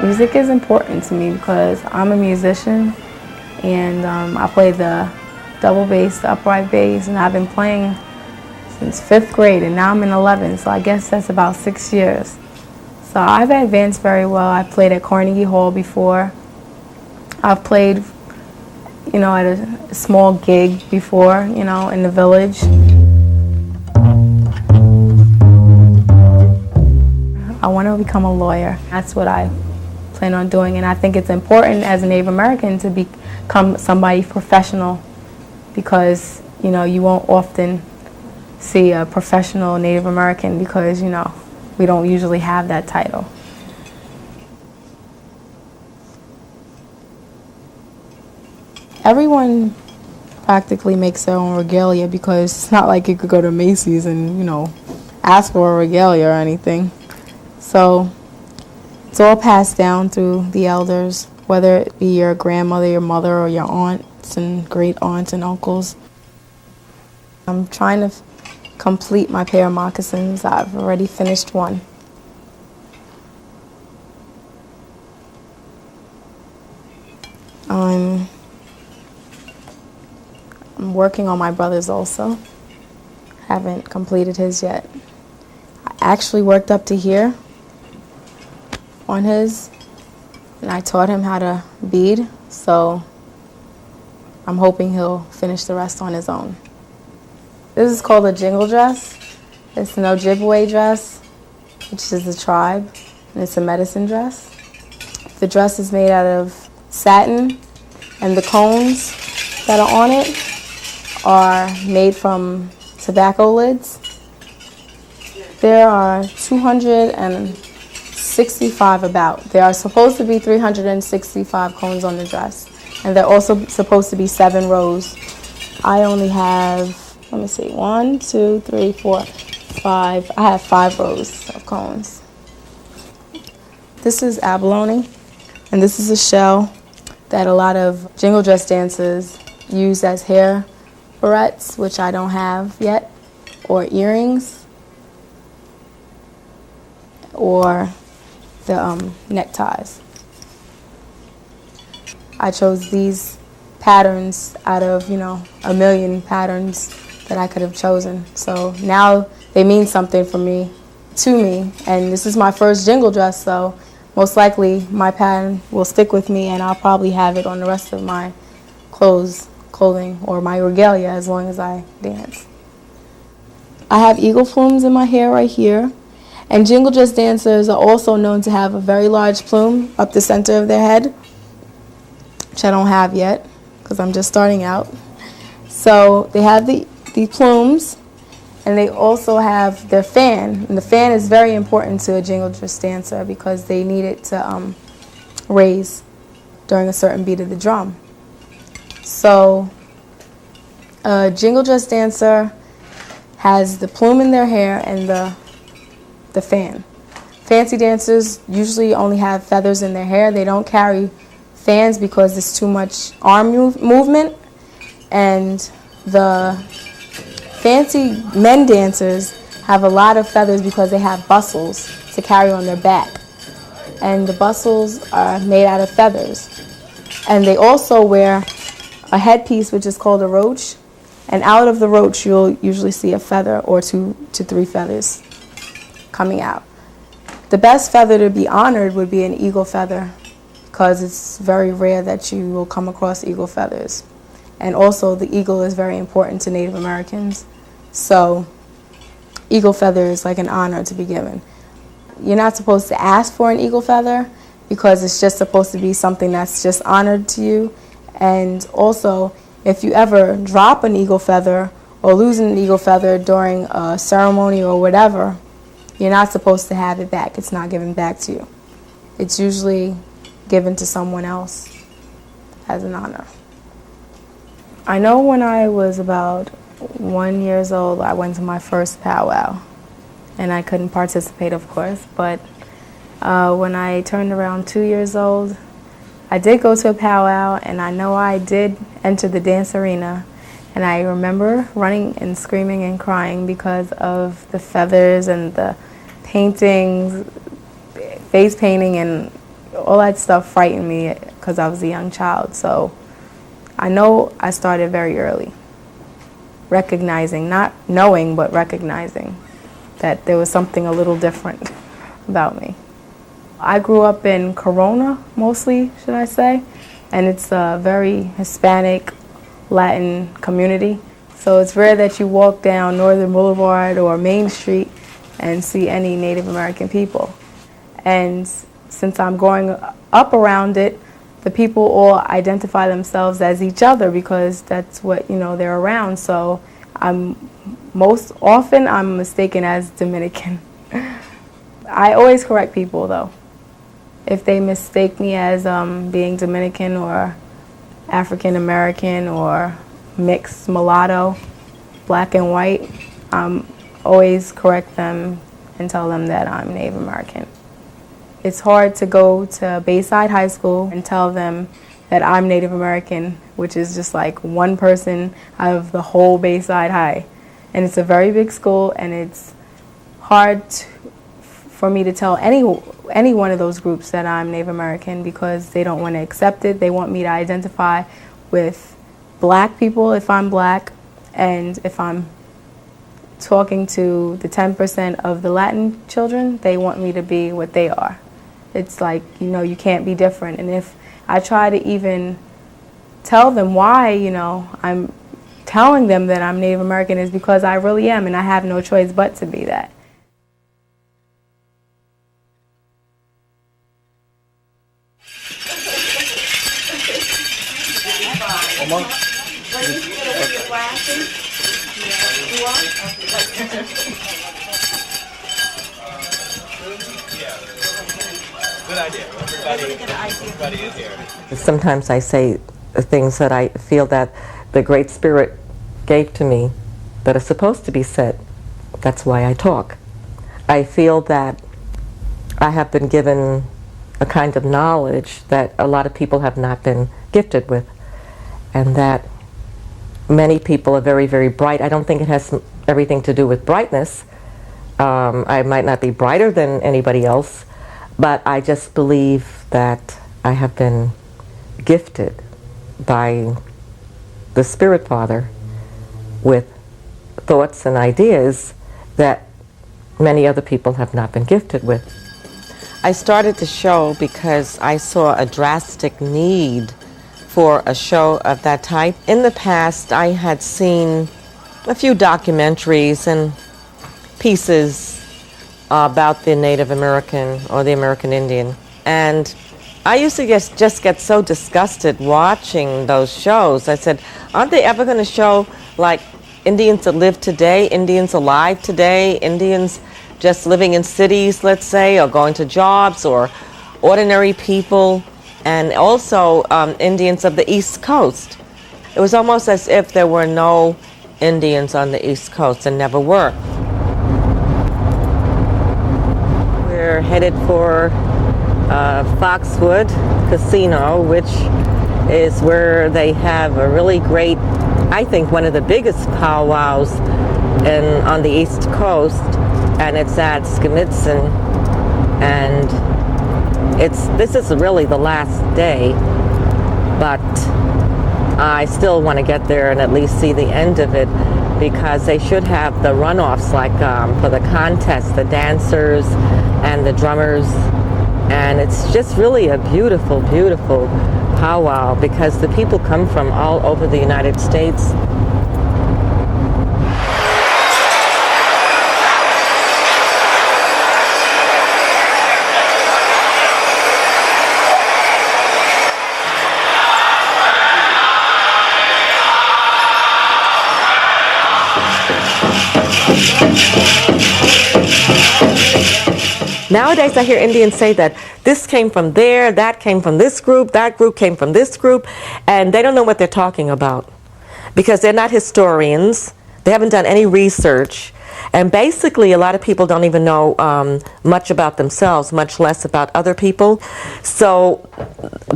Music is important to me because I'm a musician, and I play the double bass, the upright bass, and I've been playing since 5th grade, and now I'm in 11th, so I guess that's about 6 years. So I've advanced very well. I played at Carnegie Hall before. I've played, at a small gig before, in the village. I want to become a lawyer. That's what I plan on doing, and I think it's important as a Native American to become somebody professional because, you won't often see a professional Native American because, we don't usually have that title. Everyone practically makes their own regalia because it's not like you could go to Macy's and, ask for a regalia or anything. So it's all passed down through the elders, whether it be your grandmother, your mother, or your aunts and great aunts and uncles. I'm trying to complete my pair of moccasins. I've already finished one. I'm working on my brother's also. Haven't completed his yet. I actually worked up to here on his, and I taught him how to bead, so I'm hoping he'll finish the rest on his own. This is called a jingle dress. It's an Ojibwe dress, which is the tribe, and it's a medicine dress. The dress is made out of satin, and the cones that are on it are made from tobacco lids. There are 265 about. There are supposed to be 365 cones on the dress, and they're also supposed to be 7 rows. I only have, 1, 2, 3, 4, 5. I have 5 rows of cones. This is abalone, and this is a shell that a lot of jingle dress dancers use as hair barrettes, which I don't have yet, or earrings, or the neckties. I chose these patterns out of, a million patterns that I could have chosen. So now they mean something to me, and this is my first jingle dress, so most likely my pattern will stick with me, and I'll probably have it on the rest of my clothing, or my regalia as long as I dance. I have eagle plumes in my hair right here, and jingle dress dancers are also known to have a very large plume up the center of their head, which I don't have yet because I'm just starting out. So they have the plumes, and they also have their fan, and the fan is very important to a jingle dress dancer because they need it to raise during a certain beat of the drum. So a jingle dress dancer has the plume in their hair and the fan. Fancy dancers usually only have feathers in their hair. They don't carry fans because there's too much arm movement, and the fancy men dancers have a lot of feathers because they have bustles to carry on their back, and the bustles are made out of feathers. And they also wear a headpiece which is called a roach, and out of the roach you'll usually see a feather or 2 to 3 feathers coming out. The best feather to be honored would be an eagle feather because it's very rare that you will come across eagle feathers. And also the eagle is very important to Native Americans, so eagle feather is like an honor to be given. You're not supposed to ask for an eagle feather because it's just supposed to be something that's just honored to you. And also, if you ever drop an eagle feather or lose an eagle feather during a ceremony or whatever, you're not supposed to have it back. It's not given back to you. It's usually given to someone else as an honor. I know when I was about 1 year old, I went to my first powwow, and I couldn't participate, of course, but when I turned around 2 years old, I did go to a powwow, and I know I did enter the dance arena, and I remember running and screaming and crying because of the feathers and the paintings, face painting, and all that stuff frightened me because I was a young child. So I know I started very early, recognizing, not knowing, but recognizing that there was something a little different about me. I grew up in Corona, mostly, should I say, and it's a very Hispanic, Latin community. So it's rare that you walk down Northern Boulevard or Main Street and see any Native American people. And since I'm growing up around it, the people all identify themselves as each other because that's what, they're around. So most often I'm mistaken as Dominican. I always correct people though. If they mistake me as being Dominican or African American or mixed mulatto, black and white, always correct them and tell them that I'm Native American. It's hard to go to Bayside High School and tell them that I'm Native American, which is just like one person out of the whole Bayside High. And it's a very big school, and it's hard for me to tell any one of those groups that I'm Native American because they don't want to accept it. They want me to identify with black people if I'm black, and if I'm talking to the 10% of the Latin children, they want me to be what they are. It's like, you can't be different. And if I try to even tell them why, I'm telling them that I'm Native American is because I really am, and I have no choice but to be that. Good idea. Everybody is here. Sometimes I say things that I feel that the Great Spirit gave to me that are supposed to be said. That's why I talk. I feel that I have been given a kind of knowledge that a lot of people have not been gifted with, and that many people are very, very bright. I don't think it has everything to do with brightness. I might not be brighter than anybody else, but I just believe that I have been gifted by the Spirit Father with thoughts and ideas that many other people have not been gifted with. I started the show because I saw a drastic need for a show of that type. In the past, I had seen a few documentaries and pieces about the Native American or the American Indian. And I used to just get so disgusted watching those shows. I said, aren't they ever going to show like Indians that live today, Indians alive today, Indians just living in cities, let's say, or going to jobs, or ordinary people, and also Indians of the East Coast? It was almost as if there were no Indians on the East Coast and never were. We're headed for Foxwood Casino, which is where they have a really great, I think one of the biggest powwows on the East Coast, and it's at Skimmitson, and this is really the last day, but I still want to get there and at least see the end of it, because they should have the runoffs like for the contest, the dancers and the drummers, and it's just really a beautiful, beautiful powwow because the people come from all over the United States. Nowadays, I hear Indians say that this came from there, that came from this group, that group came from this group, and they don't know what they're talking about because they're not historians. They haven't done any research, and basically a lot of people don't even know much about themselves, much less about other people. So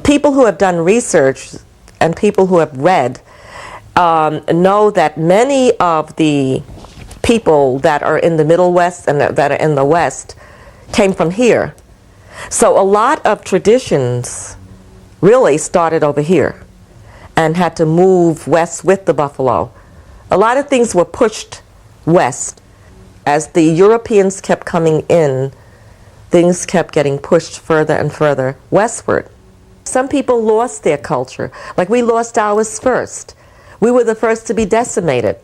people who have done research and people who have read know that many of the people that are in the Middle West and that are in the West came from here. So a lot of traditions really started over here and had to move west with the buffalo. A lot of things were pushed west. As the Europeans kept coming in, things kept getting pushed further and further westward. Some people lost their culture, like we lost ours first. We were the first to be decimated.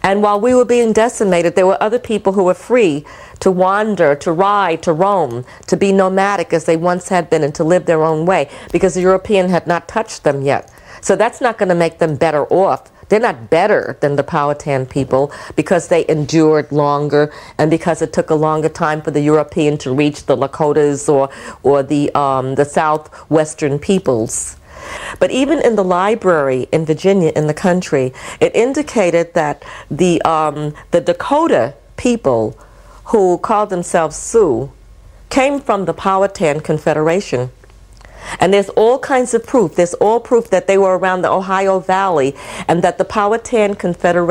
And while we were being decimated, there were other people who were free to wander, to ride, to roam, to be nomadic as they once had been, and to live their own way, because the European had not touched them yet. So that's not going to make them better off. They're not better than the Powhatan people because they endured longer and because it took a longer time for the European to reach the Lakotas or the southwestern peoples. But even in the library in Virginia, in the country, it indicated that the Dakota people who called themselves Sioux came from the Powhatan Confederation. And there's all kinds of proof. There's all proof that they were around the Ohio Valley and that the Powhatan Confederation